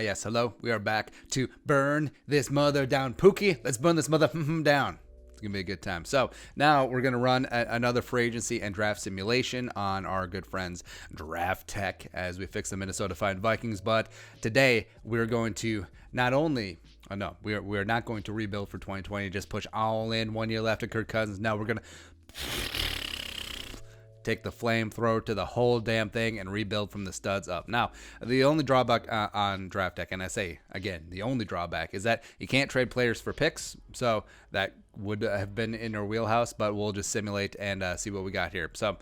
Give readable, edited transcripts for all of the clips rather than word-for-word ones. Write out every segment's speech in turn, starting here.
Yes, hello. We are back to burn this mother down. Pookie, let's burn this mother down. It's going to be a good time. So now we're going to run another free agency and draft simulation on our good friends Draft Tech as we fix the Minnesota Vikings. But today we're going to not only... no, we're not going to rebuild for 2020, just push all in 1 year left of Kirk Cousins. Now we're going to take the flamethrower to the whole damn thing and rebuild from the studs up. Now, the only drawback on Draft Tech, and I say, again, the only drawback is that you can't trade players for picks, so that would have been in our wheelhouse, but we'll just simulate and see what we got here. So,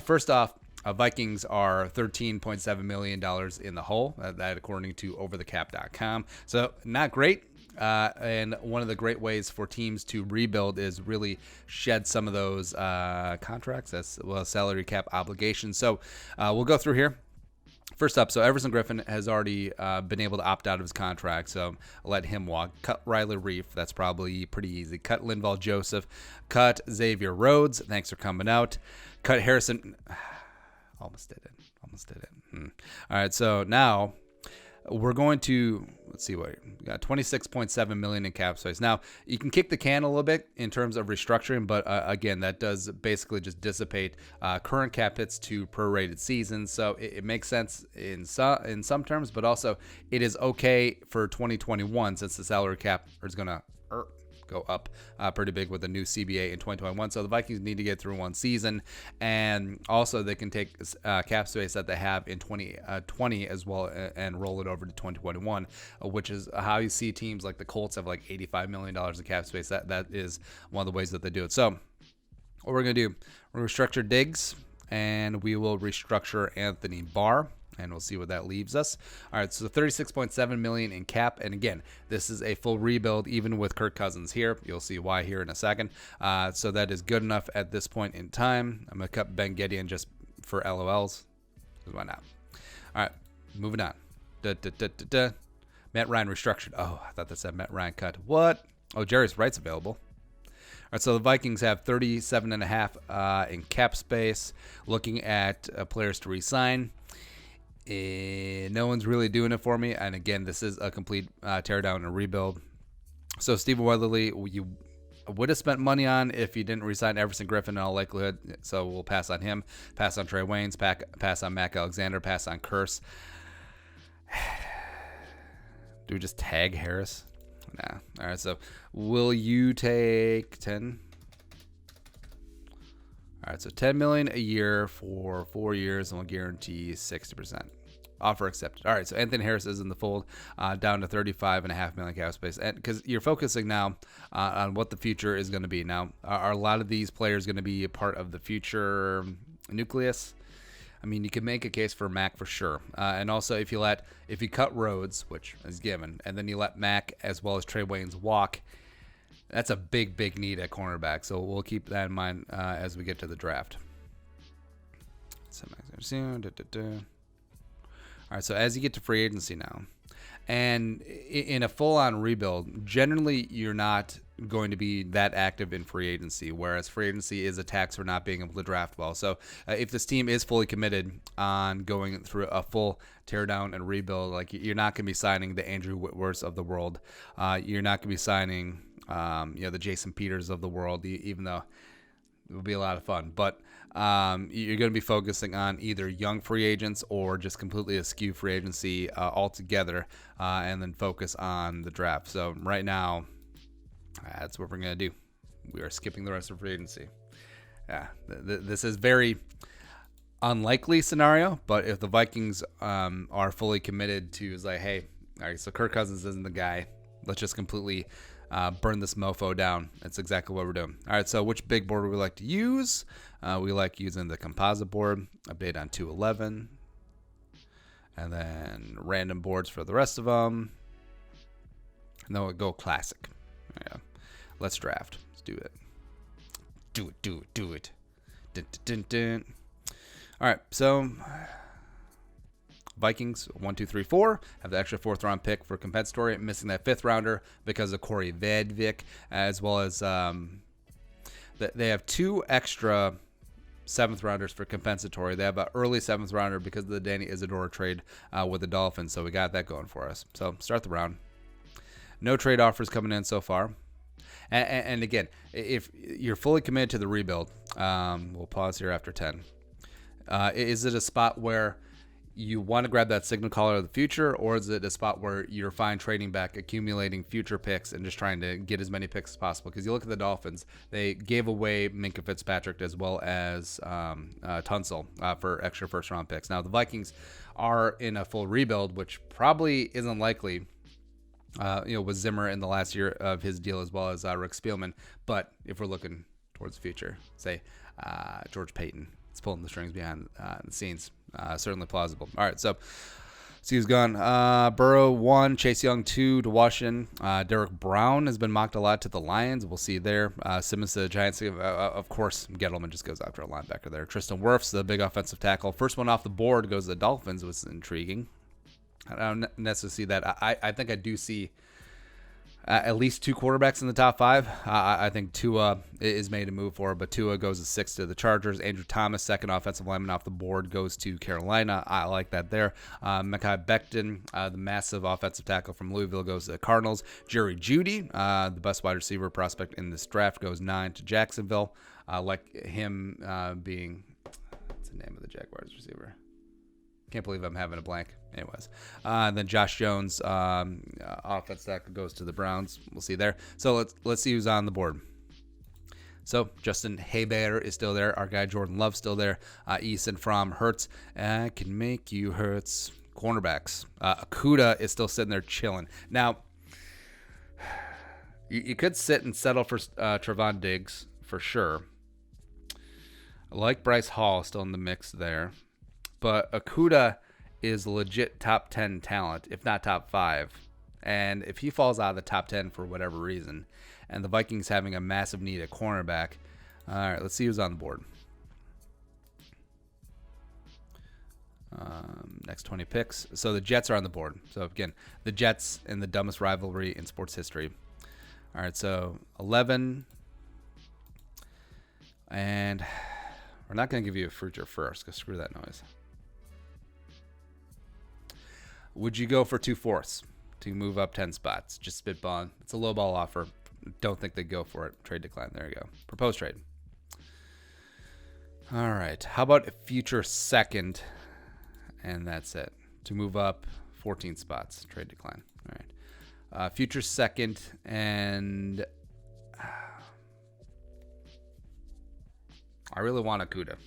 first off, Vikings are $13.7 million in the hole, that according to overthecap.com. So, not great. And one of the great ways for teams to rebuild is really shed some of those contracts as well as salary cap obligations. So we'll go through here. First up, so Everson Griffin has already been able to opt out of his contract, so let him walk. Cut Riley Reef, that's probably pretty easy. Cut Linval Joseph. Cut Xavier Rhodes, thanks for coming out. Cut Harrison. Almost did it. All right, so now we're going to, let's see what we got, $26.7 million in cap space. Now, you can kick the can a little bit in terms of restructuring, but again, that does basically just dissipate current cap hits to prorated seasons. So it makes sense in some terms, but also it is okay for 2021 since the salary cap is going to go up pretty big with a new CBA in 2021. So the Vikings need to get through one season, and also they can take cap space that they have in 2020 as well and roll it over to 2021, which is how you see teams like the Colts have like $85 million in cap space. That is one of the ways that they do it. So what we're going to do, we're going to restructure Diggs, and we will restructure Anthony Barr, and we'll see what that leaves us. All right, so $36.7 million in cap, and again, this is a full rebuild even with Kirk Cousins here. You'll see why here in a second. So that is good enough at this point in time. I'm gonna cut Ben Gideon just for LOLs, because why not? All right, moving on. Matt Ryan restructured. Oh, I thought that said Matt Ryan cut. What? Oh, Jarius Wright's available. All right, so the Vikings have $37.5 in cap space. Looking at players to re-sign. No one's really doing it for me, and again, this is a complete teardown and rebuild. So Stephen Weatherly, you would have spent money on if you didn't resign Everson Griffin in all likelihood, so we'll pass on him, pass on Trey Waynes, pass on Mac Alexander, pass on Curse. Do we just tag Harris? Nah. All right, so will you take 10? All right, so $10 million a year for 4 years, and we'll guarantee 60%. Offer accepted. All right, so Anthony Harris is in the fold, down to $35.5 million cap space, and because you're focusing now on what the future is going to be. Now, are a lot of these players going to be a part of the future nucleus? I mean, you can make a case for Mac for sure, and also if you cut Rhodes, which is given, and then you let Mac as well as Trey Waynes walk. That's a big need at cornerback, so we'll keep that in mind as we get to the draft. All right, so as you get to free agency now, and in a full-on rebuild, generally you're not going to be that active in free agency, whereas free agency is a tax for not being able to draft well. So if this team is fully committed on going through a full teardown and rebuild, like you're not going to be signing the Andrew Whitworths of the world. You're not going to be signing the Jason Peters of the world, even though it would be a lot of fun. But you're going to be focusing on either young free agents or just completely askew free agency altogether, and then focus on the draft. So right now, that's what we're going to do. We are skipping the rest of free agency. Yeah, this is very unlikely scenario, but if the Vikings are fully committed to, is like, hey, all right, so Kirk Cousins isn't the guy. Let's just completely burn this mofo down. That's exactly what we're doing. All right, so which big board we like to use? We like using the composite board, update on 211, and then random boards for the rest of them. And then we'll go classic. Yeah. Let's draft. Let's do it. Do it. Dun, dun, dun, dun. All right, so Vikings 1, 2, 3, 4 have the extra 4th round pick for compensatory, missing that 5th rounder because of Corey Vedvik, as well as they have 2 extra seventh rounders for compensatory. They have an early seventh rounder because of the Danny Isidora trade with the Dolphins, so we got that going for us. So start the round. No trade offers coming in so far. And again, if you're fully committed to the rebuild, we'll pause here after 10. Is it a spot where you want to grab that signal caller of the future, or is it a spot where you're fine trading back, accumulating future picks, and just trying to get as many picks as possible? Because you look at the Dolphins, they gave away Minkah Fitzpatrick as well as Tunsil for extra first-round picks. Now, the Vikings are in a full rebuild, which probably isn't likely, with Zimmer in the last year of his deal, as well as Rick Spielman. But if we're looking towards the future, say George Payton, it's pulling the strings behind the scenes. Certainly plausible. All right, so see who's gone. Burrow 1, Chase Young 2 to Washington. Derek Brown has been mocked a lot to the Lions. We'll see there. Simmons to the Giants. Of course, Gettleman just goes after a linebacker there. Tristan Wirfs, the big offensive tackle. First one off the board goes to the Dolphins, was intriguing. I don't necessarily see that. I think I do see at least 2 quarterbacks in the top 5. I think Tua is made a move for, but Tua goes to 6 to the Chargers. Andrew Thomas, second offensive lineman off the board, goes to Carolina. I like that there. Mekhi Becton, the massive offensive tackle from Louisville, goes to the Cardinals. Jerry Jeudy, the best wide receiver prospect in this draft, goes 9 to Jacksonville. Like him being, what's the name of the Jaguars receiver? Can't believe I'm having a blank. Anyways, then Josh Jones, offense tackle, goes to the Browns. We'll see there. So let's see who's on the board. So Justin Herbert is still there. Our guy Jordan Love still there. Eason from Hurts. I can make you Hurts. Cornerbacks. Okudah is still sitting there chilling. Now, you could sit and settle for Trevon Diggs for sure. I like Bryce Hall still in the mix there. But Okudah is legit top 10 talent, if not top 5. And if he falls out of the top 10 for whatever reason, and the Vikings having a massive need at cornerback, all right, let's see who's on the board. Next 20 picks. So the Jets are on the board. So again, the Jets in the dumbest rivalry in sports history. All right, so 11. And we're not going to give you a future first, because screw that noise. Would you go for 2/4 to move up 10 spots? Just spitballing. It's a low ball offer. Don't think they'd go for it. Trade decline. There you go. Proposed trade. All right. How about a future second? And that's it. To move up 14 spots. Trade decline. All right. Future second and I really want Okudah.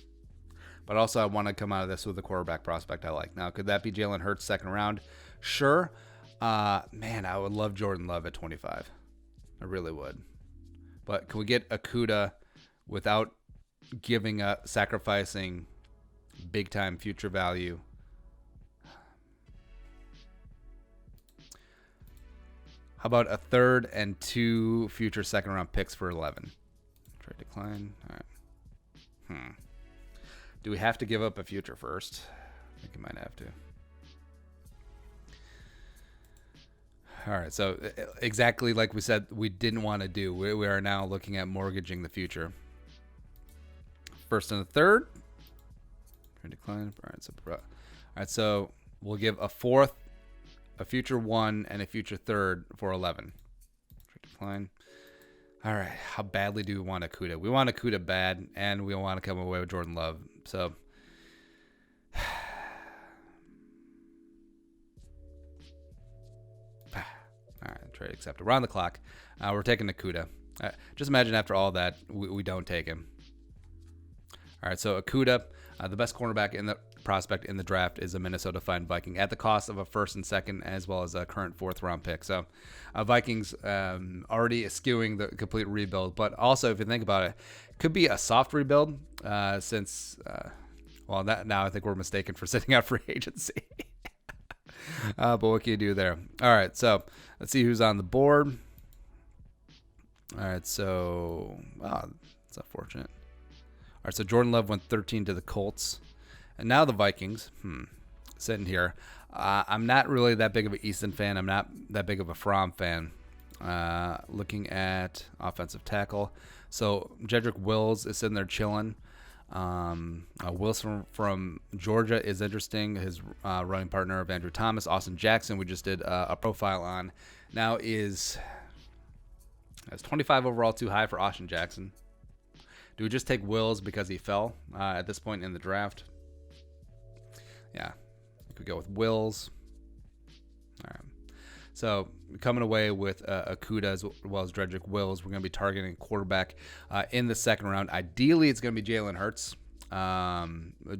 But also, I want to come out of this with a quarterback prospect I like. Now, could that be Jalen Hurts second round? Sure. Man, I would love Jordan Love at 25. I really would. But can we get Okudah without sacrificing big-time future value? How about a third and 2 future second-round picks for 11? Trade decline. All right. Do we have to give up a future first? I think you might have to. All right, so exactly like we said we didn't want to do, we are now looking at mortgaging the future. First and a third. Decline. All right, so we'll give a fourth, a future 1, and a future third for 11. Decline. All right, how badly do we want Okudah? We want Okudah bad, and we want to come away with Jordan Love. So, all right, trade accepted. We're on the clock. We're taking Okudah. Just imagine after all that, we don't take him. All right, so Okudah, the best cornerback in the prospect in the draft, is a Minnesota Viking at the cost of a first and second, as well as a current 4th-round pick. So Vikings already skewing the complete rebuild. But also, if you think about it, could be a soft rebuild since, now I think we're mistaken for sitting out free agency. But what can you do there? All right, so let's see who's on the board. All right, so it's unfortunate. All right, so Jordan Love went 13 to the Colts. And now the Vikings, sitting here. I'm not really that big of an Easton fan. I'm not that big of a Fromm fan. Looking at offensive tackle. So Jedrick Wills is sitting there chilling. Wilson from Georgia is interesting. His running partner of Andrew Thomas. Austin Jackson, we just did a profile on. Now is 25 overall too high for Austin Jackson? Do we just take Wills because he fell at this point in the draft? Yeah, we could go with Wills. All right. So coming away with Okudah as well as Jedrick, Wills, we're going to be targeting quarterback in the second round. Ideally, it's going to be Jalen Hurts.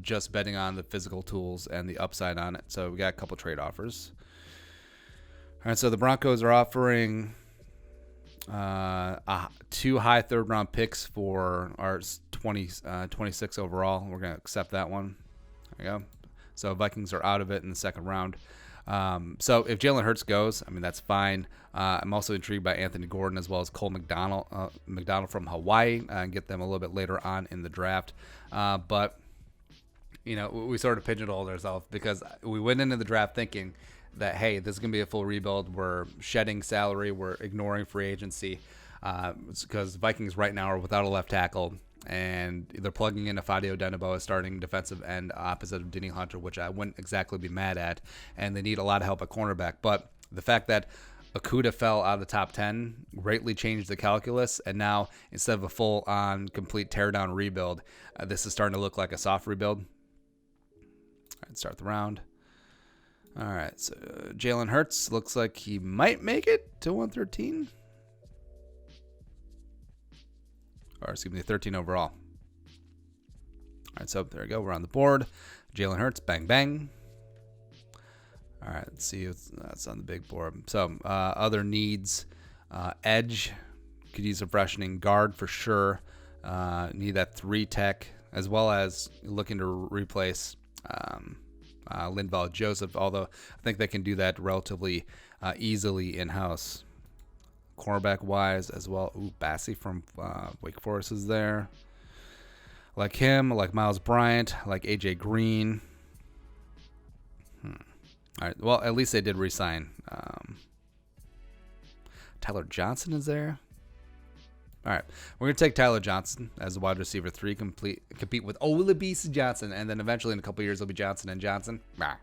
Just betting on the physical tools and the upside on it. So we got a couple trade offers. All right, so the Broncos are offering 2 high third-round picks for our 26 overall. We're going to accept that one. There you go. So Vikings are out of it in the second round. So if Jalen Hurts goes, I mean, that's fine. I'm also intrigued by Anthony Gordon as well as Cole McDonald from Hawaii, and get them a little bit later on in the draft. But, we sort of pigeonholed ourselves because we went into the draft thinking that, hey, this is going to be a full rebuild. We're shedding salary. We're ignoring free agency because Vikings right now are without a left tackle. And they're plugging in Fadio Denebo as starting defensive end opposite of Denny Hunter, which I wouldn't exactly be mad at. And they need a lot of help at cornerback. But the fact that Okudah fell out of the top 10 greatly changed the calculus. And now, instead of a full-on complete teardown rebuild, this is starting to look like a soft rebuild. All right, start the round. All right, so Jalen Hurts looks like he might make it to 113. Or, 13 overall. All right, so there we go. We're on the board. Jalen Hurts, bang, bang. All right, let's see what's that's on the big board. So, other needs. Edge. Could use a freshening guard for sure. Need that 3 tech, as well as looking to replace Linval Joseph, although I think they can do that relatively easily in-house. Cornerback-wise as well. Ooh, Bassie from Wake Forest is there. Like him, like Miles Bryant, like A.J. Green. All right, well, at least they did re-sign. Tyler Johnson is there. All right, we're going to take Tyler Johnson as the wide receiver 3, compete with Olabisi Johnson, and then eventually in a couple years it'll be Johnson and Johnson. All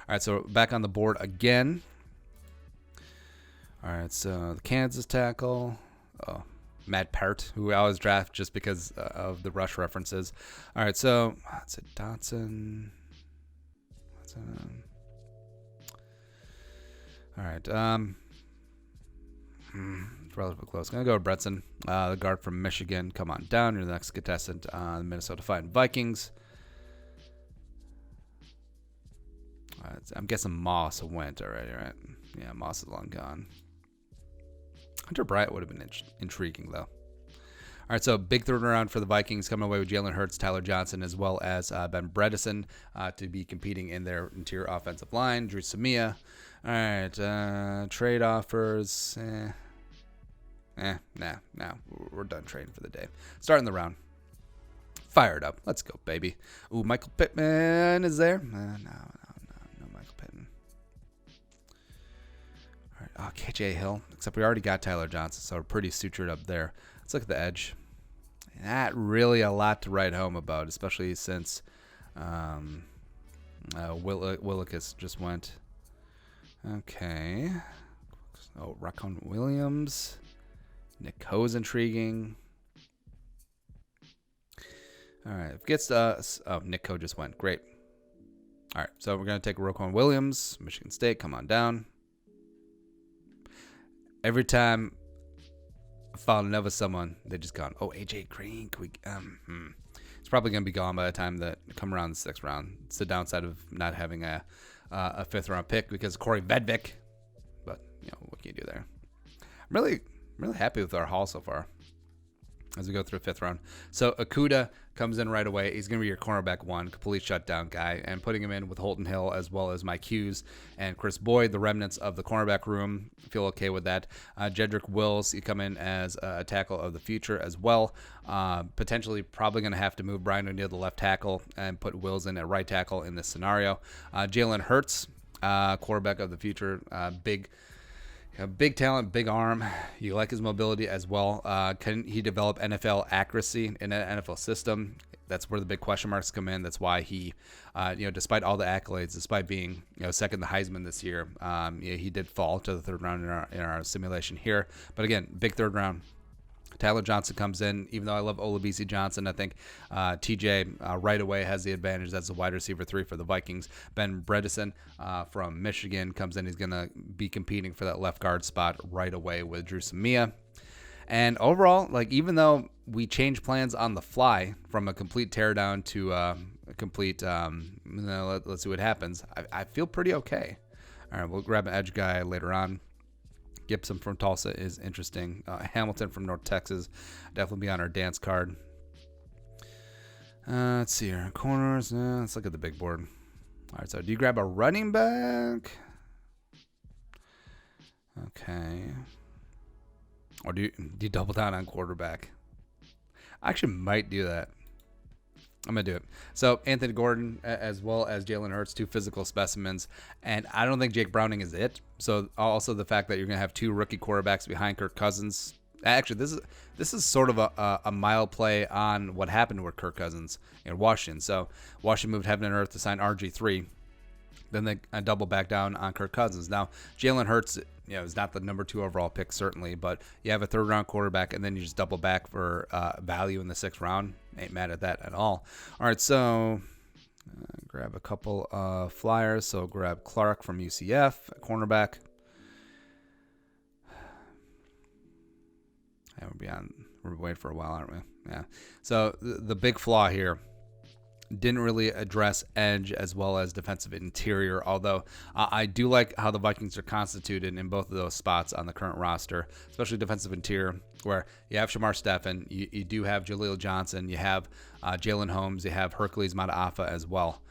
right, so back on the board again. All right, so the Kansas tackle, Matt Peart, who I always draft just because of the rush references. All right, so that's it, Dotson. All right, it's relatively close. Gonna go with Bretson, the guard from Michigan. Come on down, you're the next contestant on the Minnesota Vikings. I'm guessing Moss went already, right? Yeah, Moss is long gone. Hunter Bryant would have been intriguing, though. All right, so big third round for the Vikings, coming away with Jalen Hurts, Tyler Johnson, as well as Ben Bredesen to be competing in their interior offensive line. Drew Samia. All right, trade offers. Nah. We're done trading for the day. Starting the round. Fired up. Let's go, baby. Ooh, Michael Pittman is there. No, Michael Pittman. All right, KJ Hill. Except we already got Tyler Johnson, so we're pretty sutured up there. Let's look at the edge. Not really a lot to write home about, especially since Willikis just went. Okay. Oh, Raquan Williams. Nick Coe's intriguing. All right. If it gets to us. Oh, Nick Coe just went. Great. All right. So we're going to take Raquan Williams, Michigan State. Come on down. Every time I found another someone, they just gone. Oh, AJ Green. It's probably going to be gone by the time that come around the 6th round. It's the downside of not having a 5th round pick because of Corey Vedvik. But, what can you do there? I'm really happy with our haul so far as we go through 5th round. So Okudah comes in right away. He's going to be your cornerback 1, complete shutdown guy, and putting him in with Holton Hill as well as Mike Hughes and Chris Boyd, the remnants of the cornerback room. Feel okay with that. Jedrick Wills, you come in as a tackle of the future as well. Potentially probably going to have to move Brian O'Neill to left tackle and put Wills in at right tackle in this scenario. Jalen Hurts, quarterback of the future, big talent, big arm. You like his mobility as well. Can he develop NFL accuracy in an NFL system? that's where the big question marks come in. That's why he, despite all the accolades, despite being second the Heisman this year, he did fall to the third round in our simulation here. But again, big third round. Tyler Johnson comes in. Even though I love Olabisi Johnson, I think TJ right away has the advantage. That's the wide receiver 3 for the Vikings. Ben Bredesen from Michigan comes in. He's going to be competing for that left guard spot right away with Drew Samia. And overall, like, even though we change plans on the fly from a complete teardown to a complete, let's see what happens, I feel pretty okay. All right, we'll grab an edge guy later on. Gibson from Tulsa is interesting. Hamilton from North Texas, definitely be on our dance card. Let's see here. Corners, let's look at the big board. All right, so do you grab a running back? Okay. Or do you double down on quarterback? I actually might do that. I'm going to do it. So Anthony Gordon as well as Jalen Hurts, 2 physical specimens. And I don't think Jake Browning is it. So also the fact that you're going to have 2 rookie quarterbacks behind Kirk Cousins. Actually, this is sort of a mild play on what happened with Kirk Cousins in Washington. So Washington moved heaven and earth to sign RG3. Then they double back down on Kirk Cousins. Now, Jalen Hurts, is not the number 2 overall pick, certainly, but you have a third-round quarterback, and then you just double back for value in the 6th round. Ain't mad at that at all. All right, so grab a couple flyers. So grab Clark from UCF, cornerback. And we're waiting for a while, aren't we? Yeah. So the big flaw here, didn't really address edge as well as defensive interior, although I do like how the Vikings are constituted in both of those spots on the current roster, especially defensive interior, where you have Shamar Stephen, you do have Jaleel Johnson, you have Jalen Holmes, you have Hercules Mataafa as well.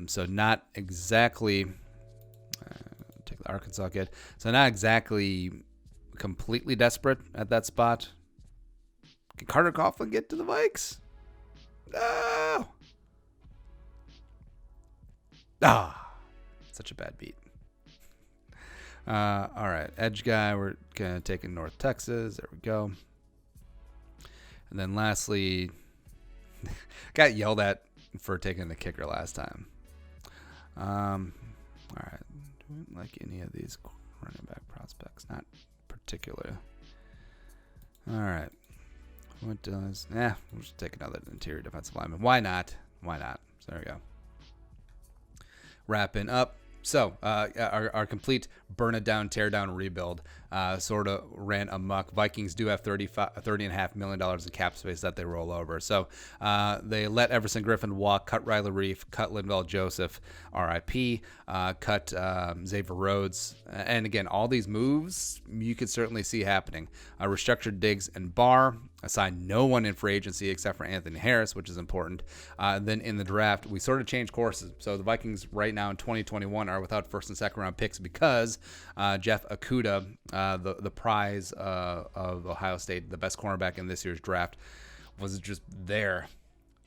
So not exactly take the Arkansas kid. So not exactly completely desperate at that spot. Can Carter Coughlin get to the Vikes? No. Such a bad beat. All right, edge guy. We're gonna take in North Texas. There we go. And then lastly, got yelled at for taking the kicker last time. All right, do we like any of these running back prospects? Not particularly. All right. What does? We'll just take another interior defensive lineman. Why not? So there we go. Wrapping up. So our complete burn it down, tear down rebuild sort of ran amok. Vikings do have $30.5 million in cap space that they roll over. So they let Everson Griffin walk, cut Riley Reif, cut Linval Joseph, RIP, cut Xavier Rhodes. And again, all these moves you could certainly see happening. Restructured Diggs and Barr. Assigned no one in free agency except for Anthony Harris, which is important. Then in the draft, we sort of changed courses. So the Vikings right now in 2021 are without first and second round picks because Jeff Okudah, the prize of Ohio State, the best cornerback in this year's draft, was just there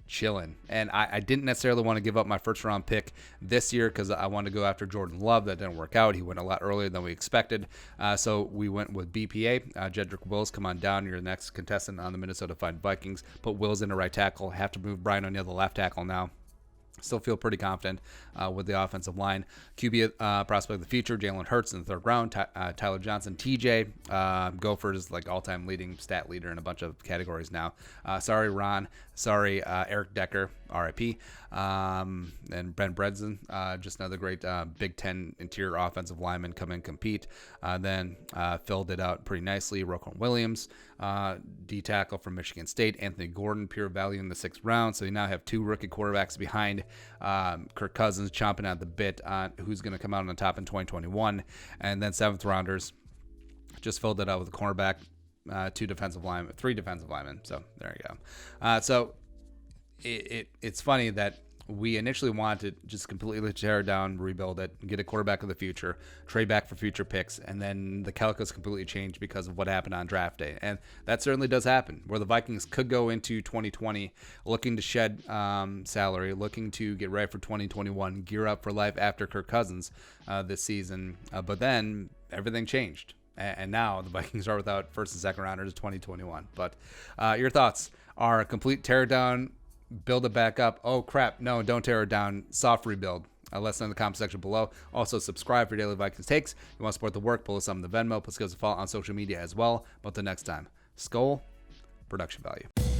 chilling. And I didn't necessarily want to give up my first round pick this year because I wanted to go after Jordan Love. That didn't work out. He went a lot earlier than we expected. So we went with BPA. Jedrick Wills, come on down. You're the next contestant on the Minnesota Vikings. Put Wills into right tackle. Have to move Brian O'Neill to left tackle now. Still feel pretty confident with the offensive line. QB prospect of the future, Jalen Hurts in the 3rd round. Tyler Johnson, TJ. Gophers, like all-time leading stat leader in a bunch of categories now. Sorry, Ron. Sorry, Eric Decker, RIP. And Ben Bredesen, just another great Big Ten interior offensive lineman come and compete. Then filled it out pretty nicely. Roquan Williams, D tackle from Michigan State. Anthony Gordon, pure value in the 6th round. So you now have 2 rookie quarterbacks behind Kirk Cousins, chomping at the bit on who's going to come out on top in 2021. And then 7th rounders, just filled it out with a cornerback, 3 defensive linemen. So there you go. So it's funny that we initially wanted to just completely tear it down, rebuild it, get a quarterback of the future, trade back for future picks, and then the calculus completely changed because of what happened on draft day. And that certainly does happen, where the Vikings could go into 2020 looking to shed salary, looking to get ready for 2021, gear up for life after Kirk Cousins this season. But then everything changed. And now the Vikings are without first and second rounders 2021. But your thoughts are a complete tear down, build it back up. Oh, crap. No, don't tear it down. Soft rebuild. Let us know in the comment section below. Also, subscribe for daily Vikings takes. If you want to support the work, pull us up in the Venmo. Plus, give us a follow on social media as well. But until next time, Skol, production value.